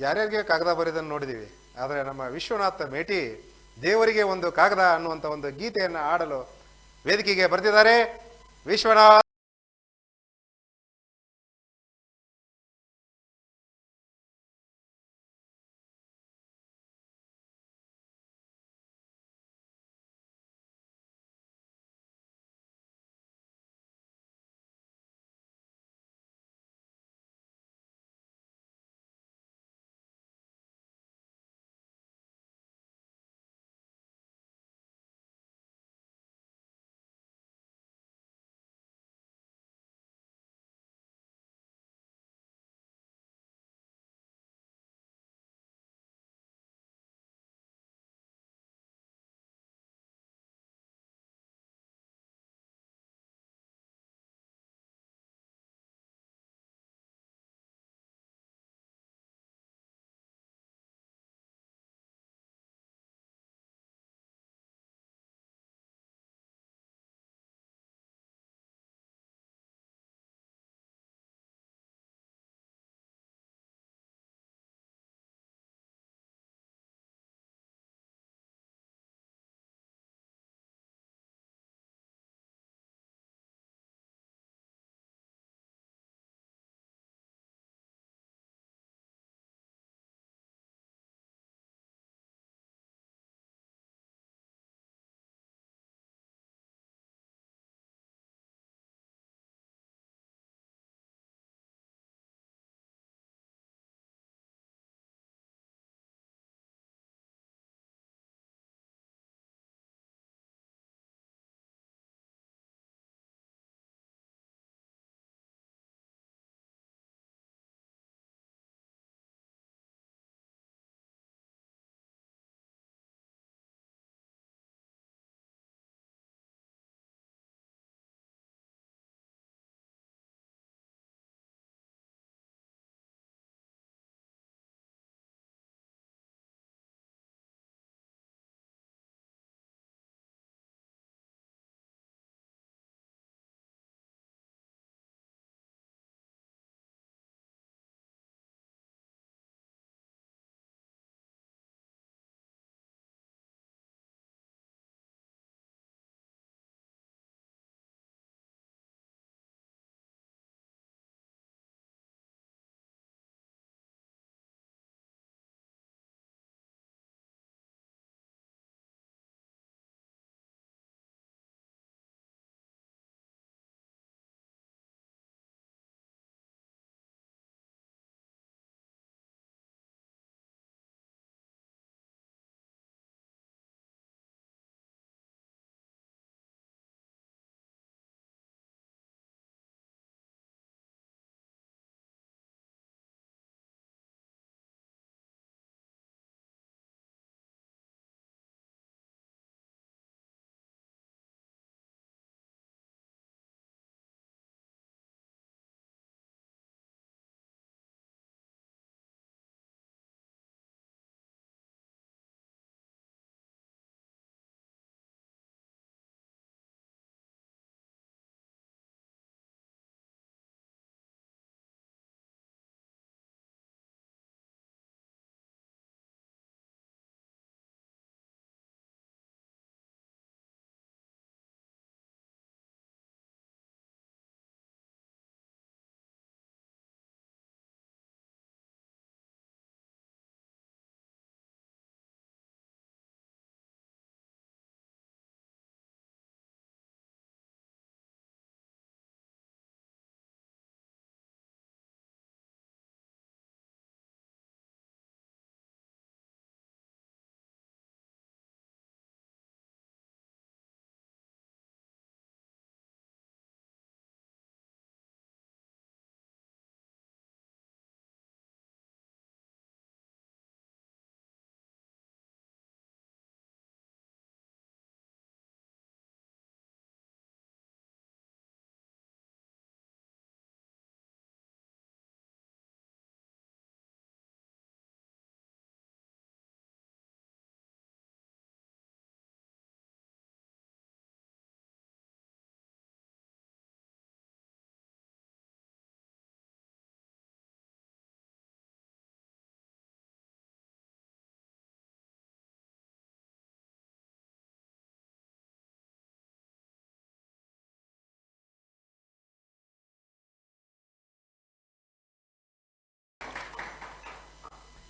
ಯಾರ್ಯಾರಿಗೆ ಕಾಗದ ಬರೆಯೋದನ್ನು ನೋಡಿದೀವಿ, ಆದರೆ ನಮ್ಮ ವಿಶ್ವನಾಥ ಮೇಟಿ ದೇವರಿಗೆ ಒಂದು ಕಾಗದ ಅನ್ನುವಂಥ ಒಂದು ಗೀತೆಯನ್ನು ಆಡಲು ವೇದಿಕೆಗೆ ಬರ್ತಿದ್ದಾರೆ. ವಿಶ್ವನಾಥ್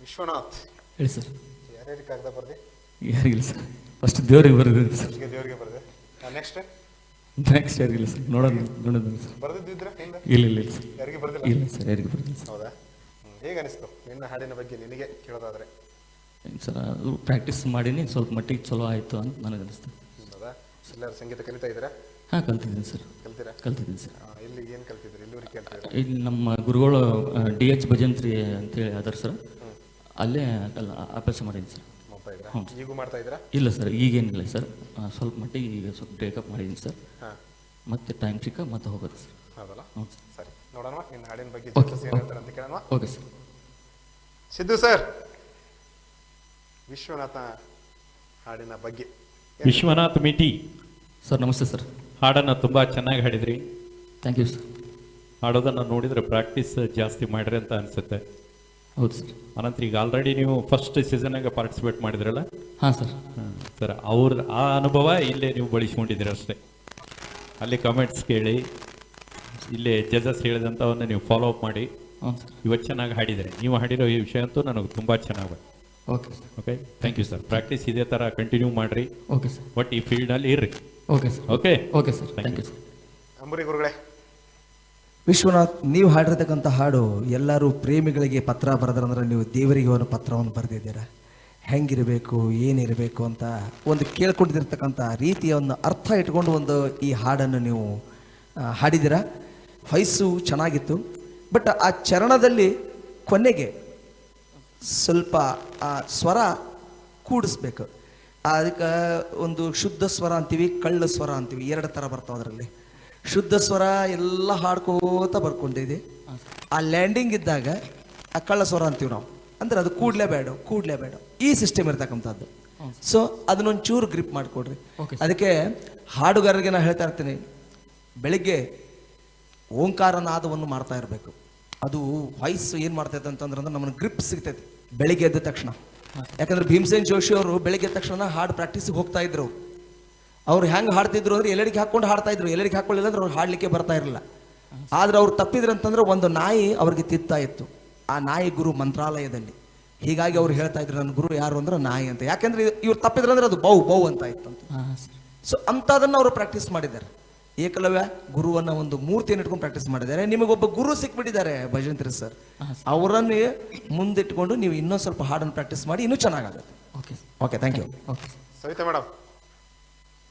ವಿಶ್ವನಾಥ್, ಹೇಳಿ ಸರ್. ಯಾರ್ಯಾರಿಗೆ ಕಾಗದ ಬರ್ದೆ? ಯಾರಿಗಿಲ್ಲ ಸರ್, ಫಸ್ಟ್ ದೇವ್ರಿಗೆ ಬರೆದಿದೆ ಸರ್. ದೇವರಿಗೆ ಬರ್ದೆ. ನೆಕ್ಸ್ಟ್ ನೆಕ್ಸ್ಟ್ ಯಾರಿಗಿಲ್ಲ ಸರ್, ನೋಡೋದು ಸರ್. ಬರ್ದಿದ್ರ ಹಿಂದೆ? ಇಲ್ಲ ಸರ್, ಯಾರಿಗೆ ಬರ್ದಿಲ್ಲ? ಇಲ್ಲ ಸರ್, ಯಾರಿಗೆ ಬರೆದಿಲ್ಲ ಸರ್. ಹೌದಾ? ಹೇಗೆ ಅನಿಸ್ತು ನಿನ್ನ ಹಾಡಿನ ಬಗ್ಗೆ ನಿನಗೆ ಕೇಳೋದಾದ್ರೆ? ಏನು ಸರ್, ಅದು ಪ್ರಾಕ್ಟೀಸ್ ಮಾಡೀನಿ, ಸ್ವಲ್ಪ ಮಟ್ಟಿಗೆ ಚಲೋ ಆಯಿತು ಅಂತ ನನಗೆ ಅನಿಸ್ತು. ಹೌದಾ? ಎಲ್ಲರೂ ಸಂಗೀತ ಕಲಿತಾ ಇದ್ದೀರಾ? ಹಾಂ, ಕಲ್ತಿದ್ದೀನಿ ಸರ್. ಕಲ್ತಿದ್ದೀನಿ ಸರ್. ಇಲ್ಲಿ ಏನು ಕಲ್ತಿದ್ರಿ? ಇಲ್ಲಿವರೆಗೆ ಕೇಳ್ತಿದ್ದೀರಾ? ಇಲ್ಲಿ ನಮ್ಮ ಗುರುಗಳು DH ಭಜಂತ್ರಿ ಅಂತೇಳಿ ಅದಾರ ಸರ್, ಅಲ್ಲೇ ಅಭ್ಯಾಸ ಮಾಡಿದ್ದೀನಿ ಸರ್. ಮಾಡ್ತಾ ಇದ್ದೀರಾ? ಹ್ಞೂ. ಈಗೂ ಮಾಡ್ತಾ ಇದ್ದೀರಾ? ಇಲ್ಲ ಸರ್, ಈಗೇನಿಲ್ಲ ಸರ್, ಸ್ವಲ್ಪ ಮಟ್ಟಿಗೆ ಈಗ ಸ್ವಲ್ಪ ಬ್ರೇಕಪ್ ಮಾಡಿದ್ದೀನಿ ಸರ್. ಹಾಂ. ಮತ್ತೆ ಟೈಮ್ ಸಿಕ್ಕ ಮತ್ತೆ ಹೋಗೋದು ಸರ್. ಹೌದಲ್ಲ? ಹ್ಞೂ. ಸರಿ, ನೋಡೋಣ ನಿನ್ನ ಹಾಡಿನ ಬಗ್ಗೆ ಓಕೆ. ಜಡ್ಜಸ್ ಏನು ಹೇಳ್ತಾರೆ ಅಂತ ಕೇಳೋಣ. Okay sir. Siddu sir, Vishwanatha ಹಾಡಿನ ಬಗ್ಗೆ. ವಿಶ್ವನಾಥ್ ಮಿಟಿ ಸರ್ ನಮಸ್ತೆ ಸರ್. ಹಾಡನ್ನು ತುಂಬ ಚೆನ್ನಾಗಿ ಹಾಡಿದ್ರಿ. Thank you sir. ಹಾಡೋದನ್ನು ನೋಡಿದರೆ ಪ್ರಾಕ್ಟೀಸ್ ಜಾಸ್ತಿ ಮಾಡ್ರಿ ಅಂತ ಅನಿಸುತ್ತೆ. ಹೌದು ಸರ್. ಅನಂತರ ಈಗ ಆಲ್ರೆಡಿ ನೀವು ಫಸ್ಟ್ ಸೀಸನ್ನಾಗ ಪಾರ್ಟಿಸಿಪೇಟ್ ಮಾಡಿದ್ರಲ್ಲ? ಹಾಂ ಸರ್. ಸರ್, ಆ ಅನುಭವ ಇಲ್ಲೇ ನೀವು ಬಳಸ್ಕೊಂಡಿದ್ದೀರಿ ಅಷ್ಟೇ. ಅಲ್ಲಿ ಕಮೆಂಟ್ಸ್ ಕೇಳಿ, ಇಲ್ಲೇ ಜಜಸ್ ಹೇಳಿದಂಥವನ್ನು ನೀವು ಫಾಲೋ ಅಪ್ ಮಾಡಿ ಹ್ಞೂ ಸರ್. ಇವತ್ತು ಚೆನ್ನಾಗಿ ಹಾಡಿದರೆ. ನೀವು ಹಾಡಿರೋ ಈ ವಿಷಯ ಅಂತೂ ನನಗೆ ತುಂಬ ಚೆನ್ನಾಗಿ. Okay sir. Okay, thank you sir. Practice ಇದೇ ಥರ ಕಂಟಿನ್ಯೂ ಮಾಡಿರಿ. Okay sir. ಬಟ್ ಈ ಫೀಲ್ಡ್ನಲ್ಲಿ ಇರ್ರಿ. Okay sir. Okay okay sir, thank you sir. ಅಂಬುರಿ ಗುರುಗಳೇ. ವಿಶ್ವನಾಥ್, ನೀವು ಹಾಡಿರ್ತಕ್ಕಂಥ ಹಾಡು ಎಲ್ಲರೂ ಪ್ರೇಮಿಗಳಿಗೆ ಪತ್ರ ಬರೆದ್ರಂದ್ರೆ ನೀವು ದೇವರಿಗೆ ಒಂದು ಪತ್ರವನ್ನು ಬರೆದಿದ್ದೀರಾ. ಹೆಂಗಿರಬೇಕು, ಏನಿರಬೇಕು ಅಂತ ಒಂದು ಕೇಳ್ಕೊಂಡಿರ್ತಕ್ಕಂಥ ರೀತಿಯ ಒಂದು ಅರ್ಥ ಇಟ್ಕೊಂಡು ಒಂದು ಈ ಹಾಡನ್ನು ನೀವು ಹಾಡಿದ್ದೀರಾ. ವಯಸ್ಸು ಚೆನ್ನಾಗಿತ್ತು, ಬಟ್ ಆ ಚರಣದಲ್ಲಿ ಕೊನೆಗೆ ಸ್ವಲ್ಪ ಆ ಸ್ವರ ಕೂಡಿಸ್ಬೇಕು. ಅದಕ್ಕೆ ಒಂದು ಶುದ್ಧ ಸ್ವರ ಅಂತೀವಿ, ಕಳ್ಳ ಸ್ವರ ಅಂತೀವಿ, ಎರಡು ಥರ ಬರ್ತಾವೆ ಅದರಲ್ಲಿ. ಶುದ್ಧ ಸ್ವರ ಎಲ್ಲ ಹಾಡ್ಕೋತ ಬರ್ಕೊಂಡಿದೆ. ಆ ಲ್ಯಾಂಡಿಂಗ್ ಇದ್ದಾಗ ಆ ಕಳ್ಳ ಸ್ವರ ಅಂತೀವಿ ನಾವು, ಅಂದ್ರೆ ಅದು ಕೂಡ್ಲೇಬೇಡ ಈ ಸಿಸ್ಟಮ್ ಇರ್ತಕ್ಕಂಥದ್ದು. ಸೊ ಅದನ್ನೊಂದು ಚೂರು ಗ್ರಿಪ್ ಮಾಡಿಕೊಡ್ರಿ. ಅದಕ್ಕೆ ಹಾಡುಗಾರರಿಗೆ ನಾನು ಹೇಳ್ತಾ ಇರ್ತೀನಿ, ಬೆಳಿಗ್ಗೆ ಓಂಕಾರನಾದವನ್ನು ಮಾಡ್ತಾ ಇರಬೇಕು. ಅದು ವಾಯ್ಸ್ ಏನು ಮಾಡ್ತೈತೆ ಅಂತಂದ್ರೆ ನಮ್ಮನ್ನು ಗ್ರಿಪ್ ಸಿಗ್ತೈತಿ ಬೆಳಿಗ್ಗೆ ಎದ್ದ ತಕ್ಷಣ. ಯಾಕಂದ್ರೆ ಭೀಮಸೇನ್ ಜೋಶಿ ಅವರು ಬೆಳಿಗ್ಗೆ ಎದ್ದ ತಕ್ಷಣ ಹಾಡು ಪ್ರಾಕ್ಟೀಸಿಗೆ ಹೋಗ್ತಾ ಇದ್ರು. ಅವ್ರು ಹೆಂಗೆ ಹಾಡ್ತಿದ್ರು ಅಂದ್ರೆ ಎಲ್ಲರಿಗೆ ಹಾಕೊಂಡು ಹಾಡ್ತಾ ಇದ್ರು, ಎಲ್ಲರಿಗೆ ಹಾಕೊಳ್ಳಿಲ್ಲ ಅಂದ್ರೆ ಅವ್ರು ಹಾಡ್ಲಿಕ್ಕೆ ಬರ್ತಾ ಇರಲಿಲ್ಲ. ಆದ್ರೆ ಅವ್ರು ತಪ್ಪಿದ್ರು ಅಂತಂದ್ರೆ ಒಂದು ನಾಯಿ ಅವ್ರಿಗೆ ತಿತ್ತಾ ಇತ್ತು. ಆ ನಾಯಿ ಗುರು ಮಂತ್ರಾಲಯದಲ್ಲಿ. ಹೀಗಾಗಿ ಅವ್ರು ಹೇಳ್ತಾ ಇದ್ರು, ನನ್ನ ಗುರು ಯಾರು ಅಂದ್ರೆ ನಾಯಿ ಅಂತ. ಯಾಕೆಂದ್ರೆ ಇವ್ರು ತಪ್ಪಿದ್ರು ಅಂದ್ರೆ ಅದು ಬೌ ಅಂತ ಇತ್ತು ಅಂತ. ಸೊ ಅಂಥದನ್ನು ಅವರು ಪ್ರಾಕ್ಟೀಸ್ ಮಾಡಿದ್ದಾರೆ. ಏಕಲವ್ಯ ಗುರುವನ್ನ ಒಂದು ಮೂರ್ತಿಯನ್ನು ಇಟ್ಕೊಂಡು ಪ್ರಾಕ್ಟೀಸ್ ಮಾಡಿದ್ದಾರೆ. ನಿಮಗೊಬ್ಬ ಗುರು ಸಿಕ್ಬಿಟ್ಟಿದ್ದಾರೆ ಭಜಂತ್ರಿ ಸರ್. ಅವರನ್ನು ಮುಂದಿಟ್ಕೊಂಡು ನೀವು ಇನ್ನೊಂದು ಸ್ವಲ್ಪ ಹಾಡನ್ನು ಪ್ರಾಕ್ಟೀಸ್ ಮಾಡಿ ಇನ್ನೂ ಚೆನ್ನಾಗಾಗುತ್ತೆ. Okay okay, thank you. Okay Savita madam.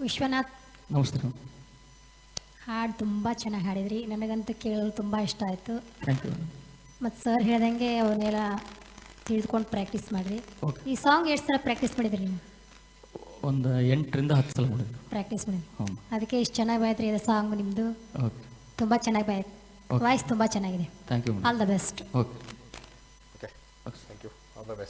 Vishwanath, ನಮಸ್ತೆ. ಹಾಡು ತುಂಬ ಚೆನ್ನಾಗಿ ಹಾಡಿದ್ರಿ. ನನಗಂತೂ ಕೇಳಲು ತುಂಬ ಇಷ್ಟ ಆಯಿತು. Thank you. ಮತ್ತು ಸರ್ ಹೇಳ್ದಂಗೆ ಅವನ್ನೆಲ್ಲ ತಿಳಿದುಕೊಂಡು ಪ್ರಾಕ್ಟೀಸ್ ಮಾಡಿರಿ. ಈ ಸಾಂಗ್ ಎಷ್ಟು ಸಲ ಪ್ರಾಕ್ಟೀಸ್ ಮಾಡಿದ್ರಿ ನೀವು? ಒಂದು 8 ರಿಂದ 10 ಸಲ ಮಾಡಿದ್ವಿ. ಪ್ರಾಕ್ಟೀಸ್ ಮಾಡಿದ್ರಿ, ಹ್ಞೂ. ಅದಕ್ಕೆ ಇಷ್ಟು ಚೆನ್ನಾಗಿ ಬಾಯ್ತ್ರಿ ಇದು ಸಾಂಗ್ ನಿಮ್ಮದು. ಓಕೆ, ತುಂಬ ಚೆನ್ನಾಗಿ ಬಾಯ್ತು, ವಾಯ್ಸ್ ತುಂಬ ಚೆನ್ನಾಗಿದೆ. Thank you. All the best. Okay. Okay, thank you. All the best.